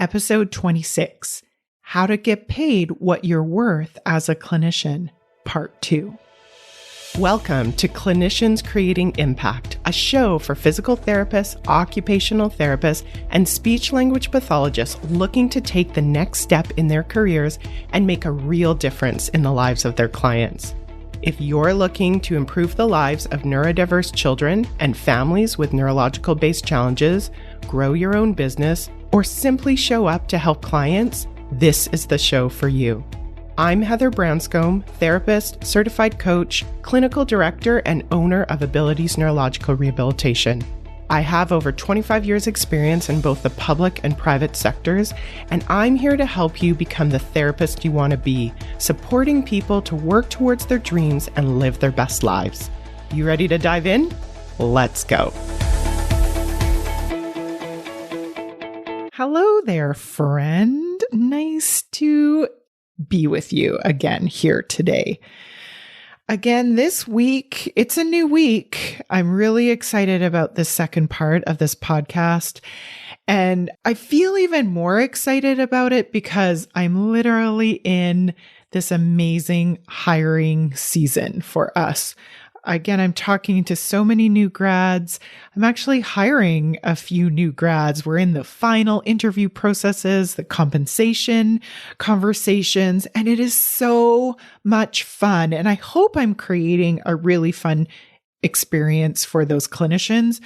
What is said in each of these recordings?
Episode 26, How to Get Paid What You're Worth as a Clinician, Part 2. Welcome to Clinicians Creating Impact, a show for physical therapists, occupational therapists, and speech-language pathologists looking to take the next step in their careers and make a real difference in the lives of their clients. If you're looking to improve the lives of neurodiverse children and families with neurological-based challenges, grow your own business, or simply show up to help clients, this is the show for you. I'm Heather Branscombe, therapist, certified coach, clinical director, and owner of Abilities Neurological Rehabilitation. I have over 25 years experience in both the public and private sectors, and I'm here to help you become the therapist you want to be, supporting people to work towards their dreams and live their best lives. You ready to dive in? Let's go. Hello there, friend. Nice to be with you again here today. Again, this week, it's a new week. I'm really excited about the second part of this podcast. And I feel even more excited about it because I'm literally in this amazing hiring season for us. Again, I'm talking to so many new grads. I'm actually hiring a few new grads. We're in the final interview processes, the compensation conversations, and it is so much fun. And I hope I'm creating a really fun experience for those clinicians.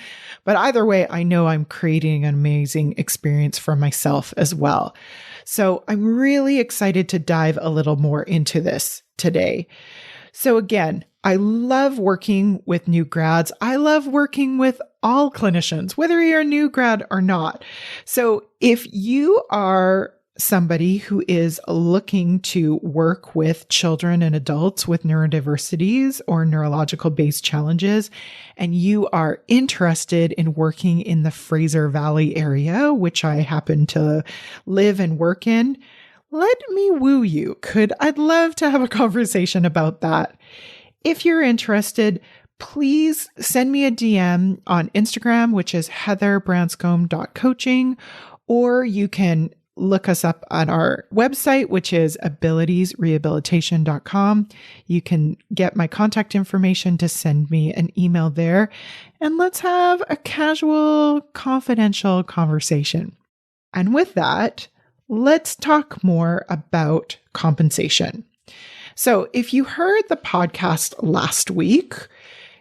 But either way, I know I'm creating an amazing experience for myself as well. So I'm really excited to dive a little more into this today. So again, I love working with new grads. I love working with all clinicians, whether you're a new grad or not. So if you are somebody who is looking to work with children and adults with neurodiversities or neurological-based challenges, and you are interested in working in the Fraser Valley area, which I happen to live and work in, let me woo you. I'd love to have a conversation about that. If you're interested, please send me a DM on Instagram, which is heatherbranscombe.coaching, or you can look us up on our website, which is abilitiesrehabilitation.com. You can get my contact information to send me an email there, and let's have a casual, confidential conversation. And with that, let's talk more about compensation. So if you heard the podcast last week,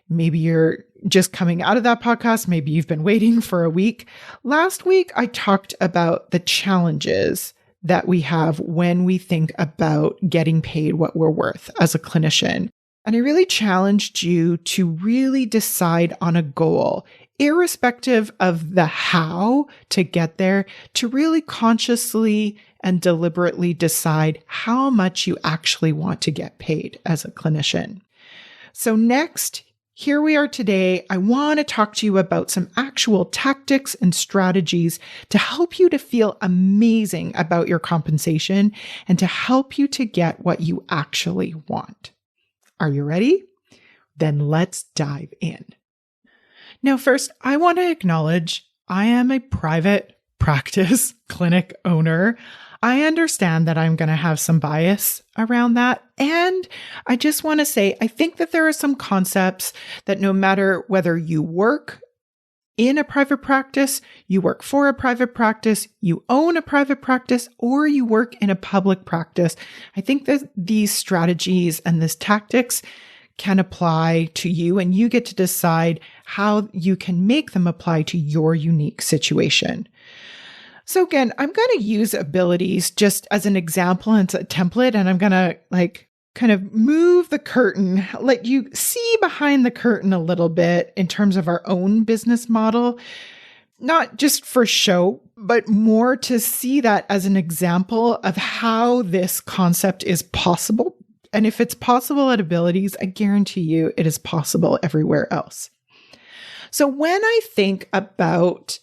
maybe you're just coming out of that podcast, maybe you've been waiting for a week. Last week, I talked about the challenges that we have when we think about getting paid what we're worth as a clinician. And I really challenged you to really decide on a goal, irrespective of the how to get there, to really consciously and deliberately decide how much you actually want to get paid as a clinician. So next, here we are today. I want to talk to you about some actual tactics and strategies to help you to feel amazing about your compensation and to help you to get what you actually want. Are you ready? Then let's dive in. Now, first, I want to acknowledge I am a private practice clinic owner. I understand that I'm going to have some bias around that. And I just want to say, I think that there are some concepts that no matter whether you work in a private practice, you work for a private practice, you own a private practice, or you work in a public practice, I think that these strategies and these tactics can apply to you, and you get to decide how you can make them apply to your unique situation. So again, I'm going to use abilities just as an example and as a template, and I'm going to kind of move the curtain, let you see behind the curtain a little bit in terms of our own business model, not just for show, but more to see that as an example of how this concept is possible. And if it's possible at Abilities, I guarantee you it is possible everywhere else. So when I think about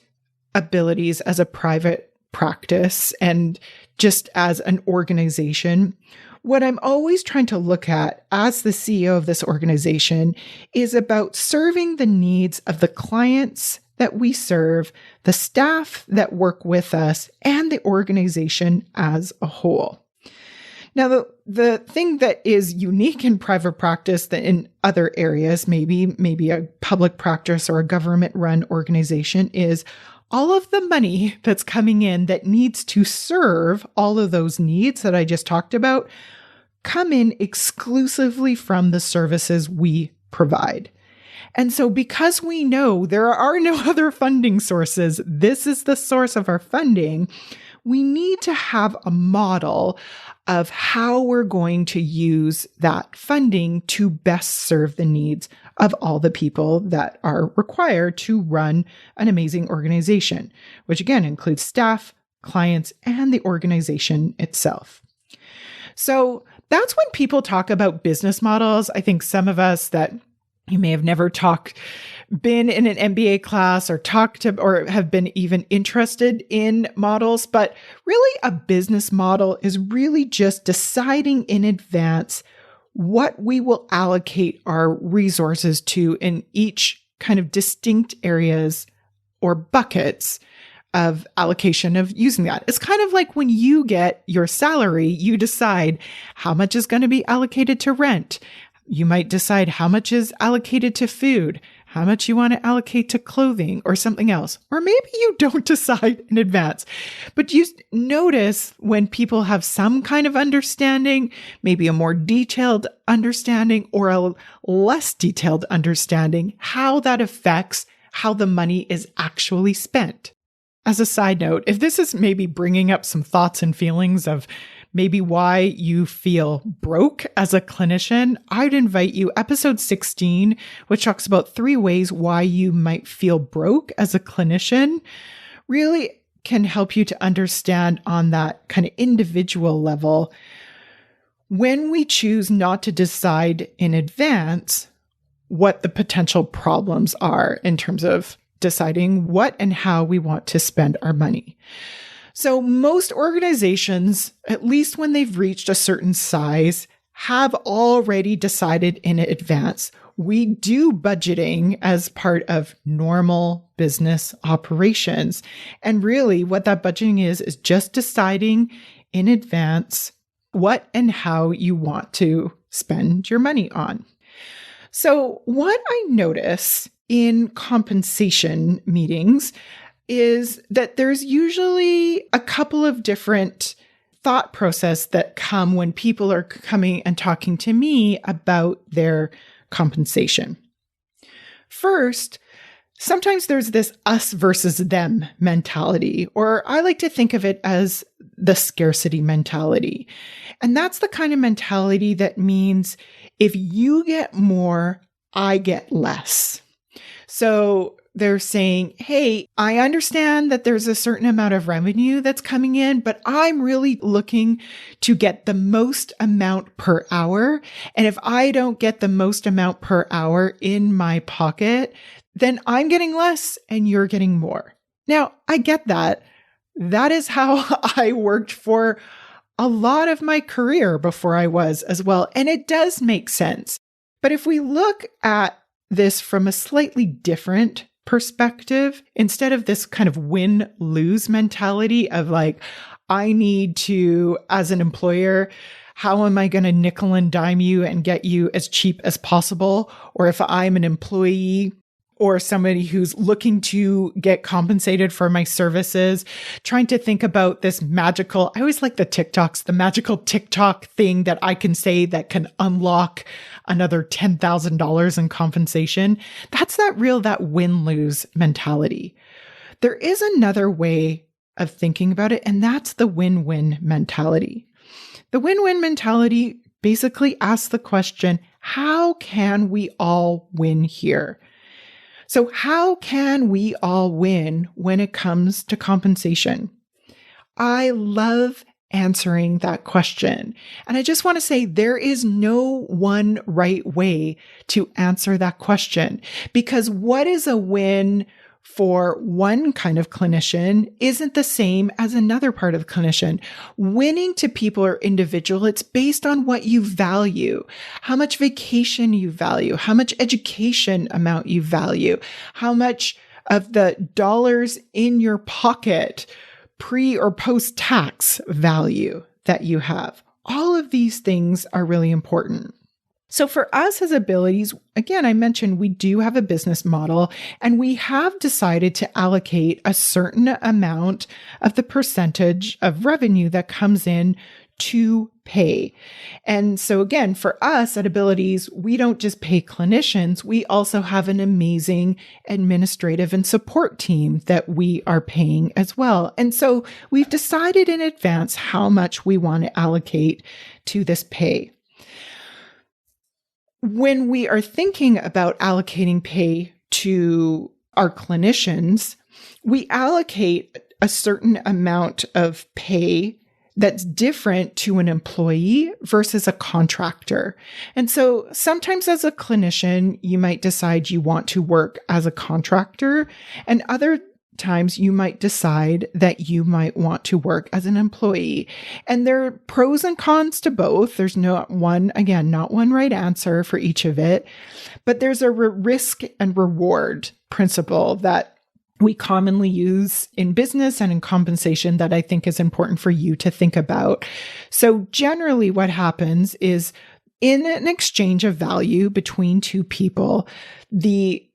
Abilities as a private practice and just as an organization, what I'm always trying to look at as the CEO of this organization is about serving the needs of the clients that we serve, the staff that work with us, and the organization as a whole. Now, the thing that is unique in private practice that in other areas, maybe a public practice or a government-run organization, is all of the money that's coming in that needs to serve all of those needs that I just talked about come in exclusively from the services we provide. And so because we know there are no other funding sources, this is the source of our funding, we need to have a model of how we're going to use that funding to best serve the needs of all the people that are required to run an amazing organization, which again includes staff, clients, and the organization itself. So that's when people talk about business models. I think some of us that you may have never been in an MBA class or talked to, or have been even interested in models, but really a business model is really just deciding in advance what we will allocate our resources to in each kind of distinct areas or buckets of allocation of using that. It's kind of like when you get your salary, you decide how much is going to be allocated to rent. You might decide how much is allocated to food, how much you want to allocate to clothing or something else. Or maybe you don't decide in advance, but you notice when people have some kind of understanding, maybe a more detailed understanding or a less detailed understanding, how that affects how the money is actually spent. As a side note, if this is maybe bringing up some thoughts and feelings of maybe why you feel broke as a clinician, I'd invite you, episode 16, which talks about 3 ways why you might feel broke as a clinician, really can help you to understand on that kind of individual level when we choose not to decide in advance what the potential problems are in terms of deciding what and how we want to spend our money. So most organizations, at least when they've reached a certain size, have already decided in advance. We do budgeting as part of normal business operations. And really what that budgeting is just deciding in advance what and how you want to spend your money on. So what I notice in compensation meetings is that there's usually a couple of different thought process that come when people are coming and talking to me about their compensation. First, sometimes there's this us versus them mentality, or I like to think of it as the scarcity mentality. And that's the kind of mentality that means if you get more, I get less. So they're saying, hey, I understand that there's a certain amount of revenue that's coming in, but I'm really looking to get the most amount per hour. And if I don't get the most amount per hour in my pocket, then I'm getting less and you're getting more. Now, I get that. That is how I worked for a lot of my career before I was as well. And it does make sense. But if we look at this from a slightly different perspective, instead of this kind of win-lose mentality of like, I need to, as an employer, how am I going to nickel and dime you and get you as cheap as possible? Or if I'm an employee or somebody who's looking to get compensated for my services, trying to think about this magical, I always like the TikToks, the magical TikTok thing that I can say that can unlock another $10,000 in compensation. That's that win-lose mentality. There is another way of thinking about it, and that's the win-win mentality. The win-win mentality basically asks the question, how can we all win here? So how can we all win when it comes to compensation? I love answering that question. And I just want to say there is no one right way to answer that question, because what is a win for one kind of clinician isn't the same as another part of the clinician. Winning to people or individual, it's based on what you value, how much vacation you value, how much education amount you value, how much of the dollars in your pocket, pre or post tax value that you have. All of these things are really important. So for us as abilities, again, I mentioned we do have a business model and we have decided to allocate a certain amount of the percentage of revenue that comes in to pay. And so again, for us at Abilities, we don't just pay clinicians, we also have an amazing administrative and support team that we are paying as well. And so we've decided in advance how much we want to allocate to this pay. When we are thinking about allocating pay to our clinicians, we allocate a certain amount of pay that's different to an employee versus a contractor. And so sometimes as a clinician, you might decide you want to work as a contractor, and other times you might decide that you might want to work as an employee. And there are pros and cons to both. There's not one right answer for each of it, but there's a risk and reward principle that we commonly use in business and in compensation that I think is important for you to think about. So generally what happens is in an exchange of value between two people, the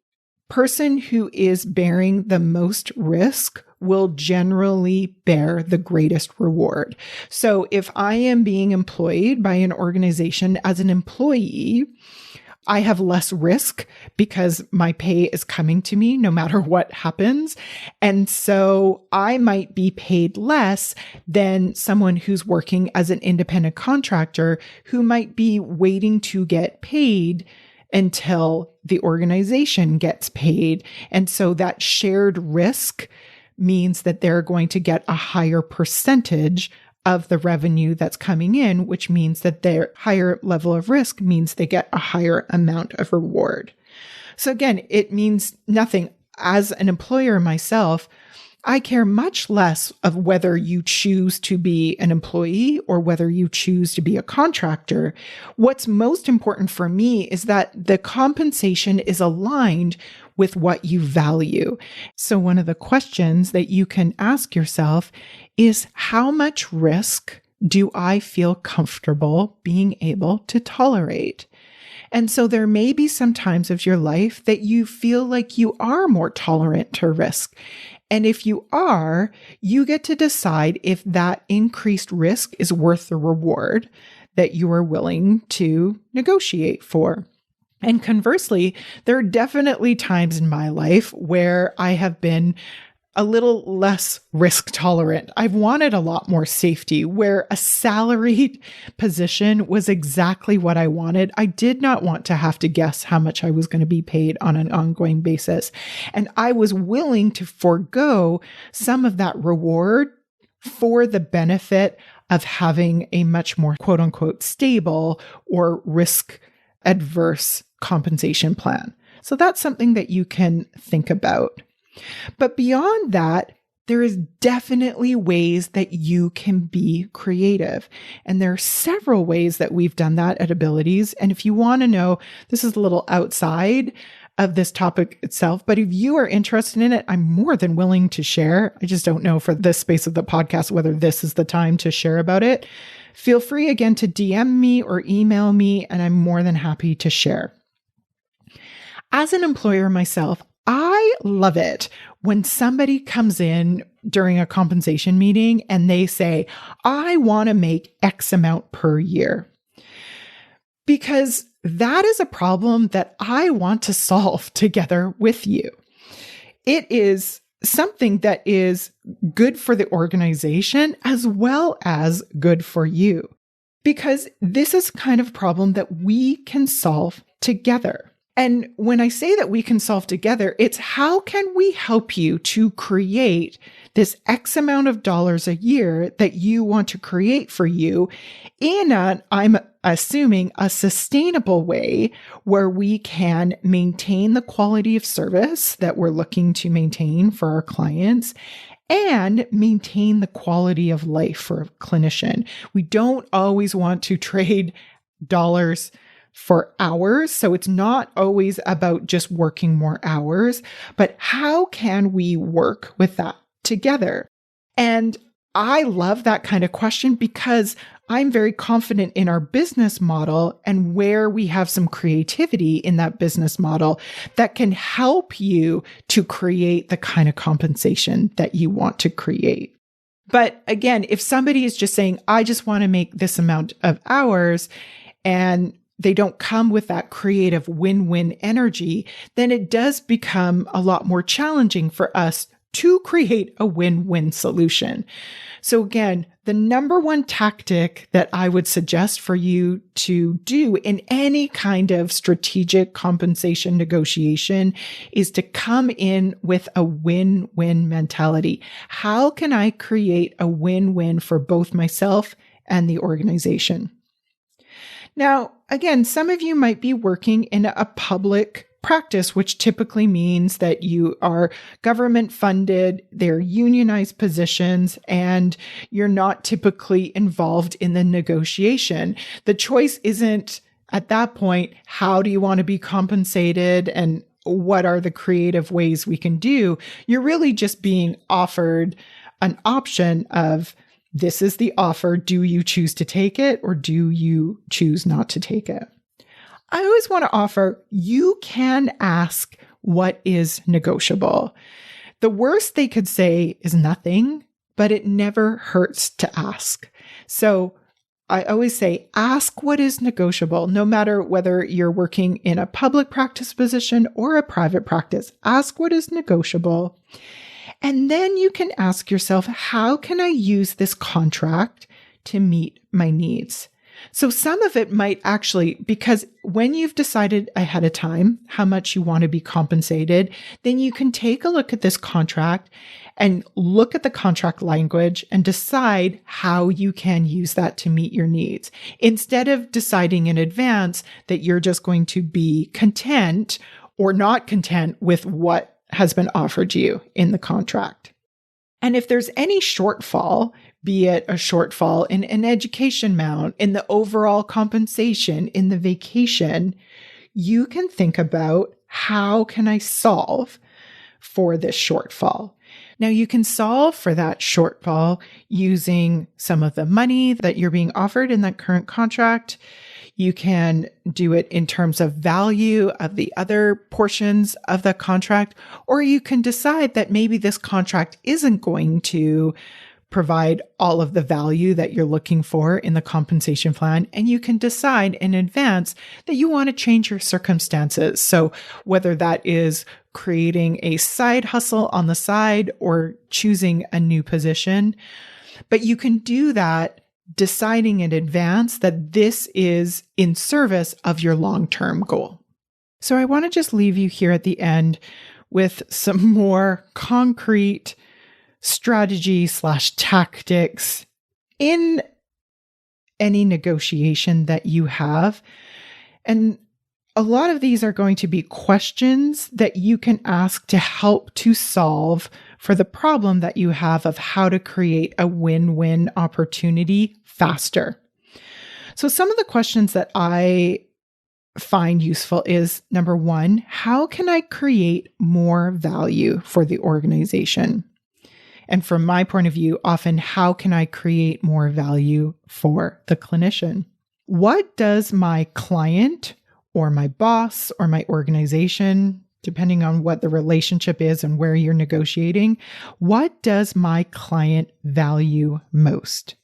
person who is bearing the most risk will generally bear the greatest reward. So if I am being employed by an organization as an employee, I have less risk because my pay is coming to me no matter what happens. And so I might be paid less than someone who's working as an independent contractor who might be waiting to get paid until the organization gets paid. And so that shared risk means that they're going to get a higher percentage of the revenue that's coming in, which means that their higher level of risk means they get a higher amount of reward. So again, it means nothing. As an employer myself, I care much less of whether you choose to be an employee or whether you choose to be a contractor. What's most important for me is that the compensation is aligned with what you value. So one of the questions that you can ask yourself is, how much risk do I feel comfortable being able to tolerate? And so there may be some times of your life that you feel like you are more tolerant to risk. And if you are, you get to decide if that increased risk is worth the reward that you are willing to negotiate for. And conversely, there are definitely times in my life where I have been a little less risk tolerant. I've wanted a lot more safety, where a salaried position was exactly what I wanted. I did not want to have to guess how much I was going to be paid on an ongoing basis. And I was willing to forego some of that reward for the benefit of having a much more quote unquote stable or risk adverse compensation plan. So that's something that you can think about. But beyond that, there is definitely ways that you can be creative. And there are several ways that we've done that at Abilities. And if you want to know, this is a little outside of this topic itself, but if you are interested in it, I'm more than willing to share. I just don't know for this space of the podcast whether this is the time to share about it. Feel free again to DM me or email me, and I'm more than happy to share. As an employer myself, I love it when somebody comes in during a compensation meeting and they say, I want to make X amount per year. Because that is a problem that I want to solve together with you. It is something that is good for the organization as well as good for you. Because this is kind of a problem that we can solve together. And when I say that we can solve together, it's how can we help you to create this X amount of dollars a year that you want to create for you in I'm assuming, a sustainable way where we can maintain the quality of service that we're looking to maintain for our clients and maintain the quality of life for a clinician. We don't always want to trade dollars for hours. So it's not always about just working more hours, but how can we work with that together? And I love that kind of question because I'm very confident in our business model and where we have some creativity in that business model that can help you to create the kind of compensation that you want to create. But again, if somebody is just saying, I just want to make this amount of hours, and they don't come with that creative win-win energy, then it does become a lot more challenging for us to create a win-win solution. So again, the number one tactic that I would suggest for you to do in any kind of strategic compensation negotiation is to come in with a win-win mentality. How can I create a win-win for both myself and the organization? Now, again, some of you might be working in a public practice, which typically means that you are government funded, they're unionized positions, and you're not typically involved in the negotiation. The choice isn't at that point, how do you want to be compensated and what are the creative ways we can do? You're really just being offered an option of, this is the offer. Do you choose to take it or do you choose not to take it? I always want to offer, you can ask what is negotiable. The worst they could say is nothing, but it never hurts to ask. So I always say, ask what is negotiable, no matter whether you're working in a public practice position or a private practice. Ask what is negotiable. And then you can ask yourself, how can I use this contract to meet my needs? So some of it might actually, because when you've decided ahead of time how much you want to be compensated, then you can take a look at this contract and look at the contract language and decide how you can use that to meet your needs. Instead of deciding in advance that you're just going to be content or not content with what has been offered you in the contract. And if there's any shortfall, be it a shortfall in an education amount, in the overall compensation, in the vacation, you can think about, how can I solve for this shortfall? Now, you can solve for that shortfall using some of the money that you're being offered in that current contract. You can do it in terms of value of the other portions of the contract, or you can decide that maybe this contract isn't going to provide all of the value that you're looking for in the compensation plan. And you can decide in advance that you want to change your circumstances. So whether that is creating a side hustle on the side or choosing a new position, but you can do that deciding in advance that this is in service of your long-term goal. So I want to just leave you here at the end with some more concrete strategy/tactics in any negotiation that you have. And a lot of these are going to be questions that you can ask to help to solve for the problem that you have of how to create a win-win opportunity faster. So some of the questions that I find useful is, number one, how can I create more value for the organization? And from my point of view, often, how can I create more value for the clinician? What does my client or my boss or my organization, depending on what the relationship is and where you're negotiating, what does my client value most?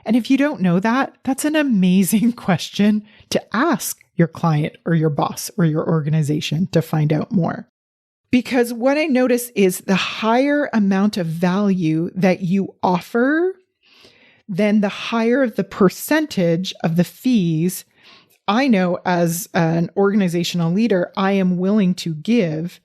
And if you don't know that, that's an amazing question to ask your client or your boss or your organization to find out more. Because what I notice is the higher amount of value that you offer, then the higher the percentage of the fees I know as an organizational leader I am willing to give.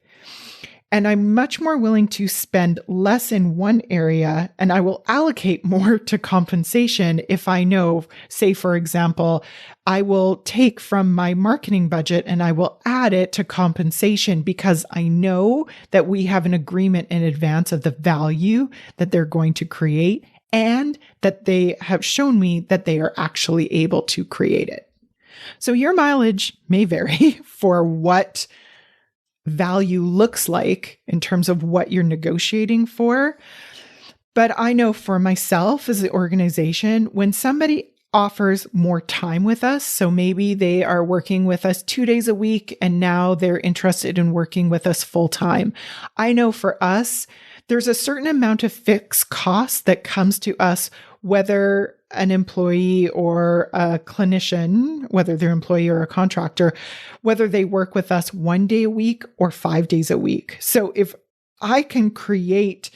And I'm much more willing to spend less in one area, and I will allocate more to compensation if I know, say, for example, I will take from my marketing budget and I will add it to compensation because I know that we have an agreement in advance of the value that they're going to create and that they have shown me that they are actually able to create it. So your mileage may vary for what value looks like in terms of what you're negotiating for. But I know for myself as an organization, when somebody offers more time with us, so maybe they are working with us 2 days a week and now they're interested in working with us full time. I know for us, there's a certain amount of fixed cost that comes to us, whether an employee or a clinician, whether they're an employee or a contractor, whether they work with us 1 day a week or 5 days a week. So if I can create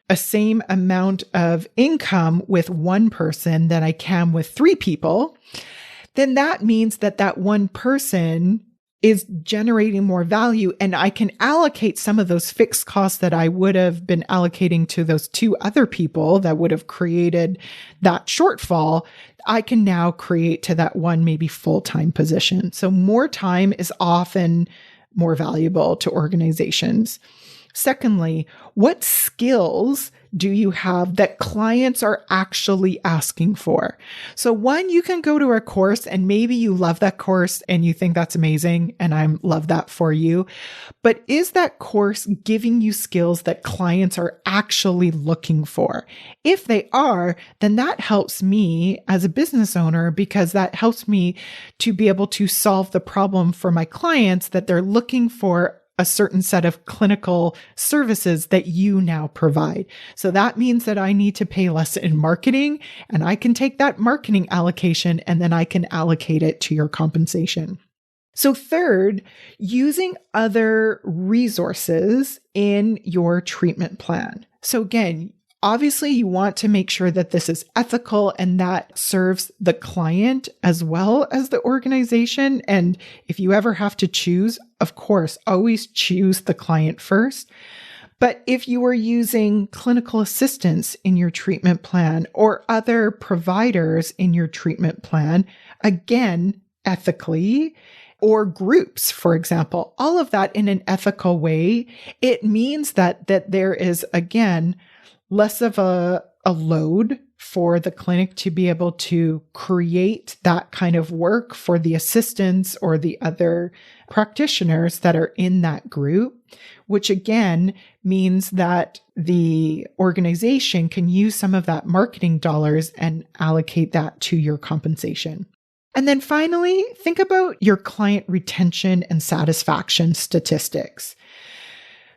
a same amount of income with one person that I can with 3 people, then that means that that one person is generating more value, and I can allocate some of those fixed costs that I would have been allocating to those 2 other people that would have created that shortfall. I can now create to that one maybe full-time position. So more time is often more valuable to organizations. Secondly, what skills do you have that clients are actually asking for? So one, you can go to a course and maybe you love that course and you think that's amazing and I love that for you. But is that course giving you skills that clients are actually looking for? If they are, then that helps me as a business owner because that helps me to be able to solve the problem for my clients that they're looking for a certain set of clinical services that you now provide. So that means that I need to pay less in marketing, and I can take that marketing allocation and then I can allocate it to your compensation. So third, using other resources in your treatment plan. So again, obviously, you want to make sure that this is ethical and that serves the client as well as the organization. And if you ever have to choose, of course, always choose the client first. But if you are using clinical assistants in your treatment plan or other providers in your treatment plan, again, ethically, or groups, for example, all of that in an ethical way, it means that there is, again, less of a load for the clinic to be able to create that kind of work for the assistants or the other practitioners that are in that group, which again means that the organization can use some of that marketing dollars and allocate that to your compensation. And then finally, think about your client retention and satisfaction statistics.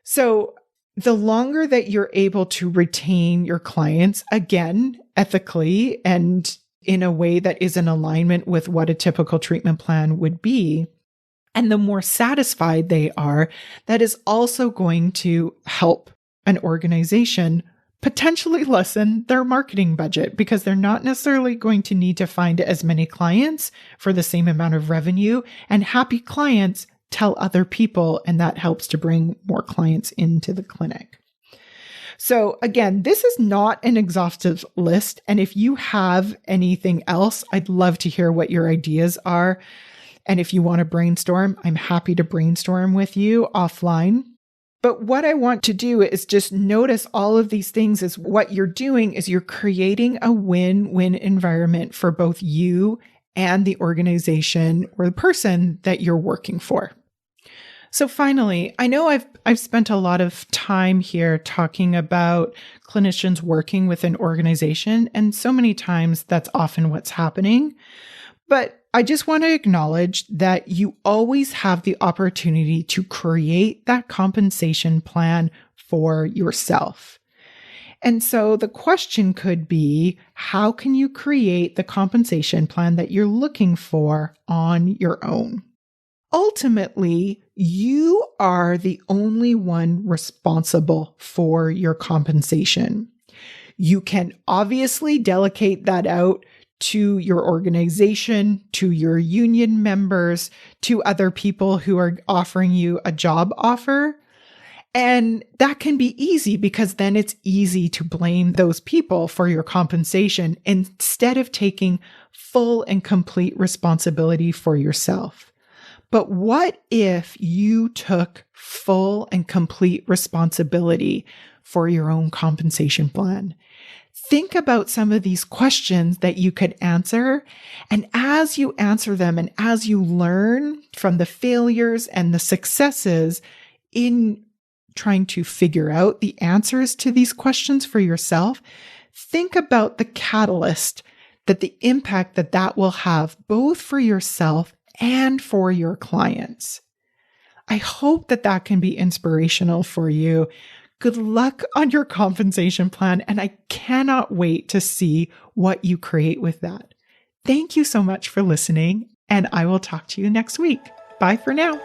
So the longer that you're able to retain your clients, again, ethically and in a way that is in alignment with what a typical treatment plan would be, and the more satisfied they are, that is also going to help an organization potentially lessen their marketing budget because they're not necessarily going to need to find as many clients for the same amount of revenue, and happy clients tell other people, and that helps to bring more clients into the clinic. So again, this is not an exhaustive list. And if you have anything else, I'd love to hear what your ideas are. And if you want to brainstorm, I'm happy to brainstorm with you offline. But what I want to do is just notice all of these things is what you're doing is you're creating a win-win environment for both you and the organization or the person that you're working for. So finally, I know I've spent a lot of time here talking about clinicians working with an organization, and so many times that's often what's happening. But I just want to acknowledge that you always have the opportunity to create that compensation plan for yourself. And so the question could be, how can you create the compensation plan that you're looking for on your own? Ultimately, you are the only one responsible for your compensation. You can obviously delegate that out to your organization, to your union members, to other people who are offering you a job offer. And that can be easy because then it's easy to blame those people for your compensation instead of taking full and complete responsibility for yourself. But what if you took full and complete responsibility for your own compensation plan? Think about some of these questions that you could answer. And as you answer them and as you learn from the failures and the successes in trying to figure out the answers to these questions for yourself, think about the catalyst, that the impact that that will have both for yourself and for your clients. I hope that that can be inspirational for you. Good luck on your compensation plan, and I cannot wait to see what you create with that. Thank you so much for listening, and I will talk to you next week. Bye for now.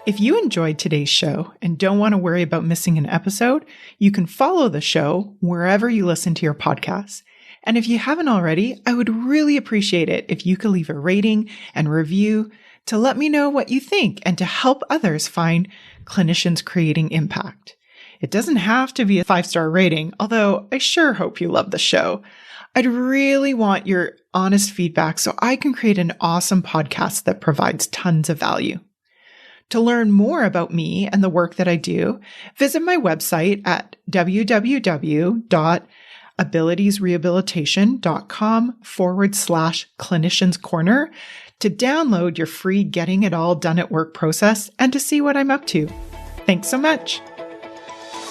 If you enjoyed today's show and don't want to worry about missing an episode, you can follow the show wherever you listen to your podcasts. And if you haven't already, I would really appreciate it if you could leave a rating and review to let me know what you think and to help others find Clinicians Creating Impact. It doesn't have to be a 5-star rating, although I sure hope you love the show. I'd really want your honest feedback so I can create an awesome podcast that provides tons of value. To learn more about me and the work that I do, visit my website at www.abilitiesrehabilitation.com/Clinicians Corner to download your free Getting It All Done at Work process and to see what I'm up to. Thanks so much.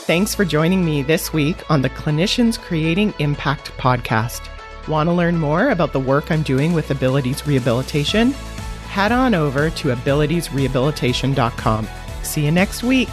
Thanks for joining me this week on the Clinicians Creating Impact podcast. Want to learn more about the work I'm doing with Abilities Rehabilitation? Head on over to abilitiesrehabilitation.com. See you next week.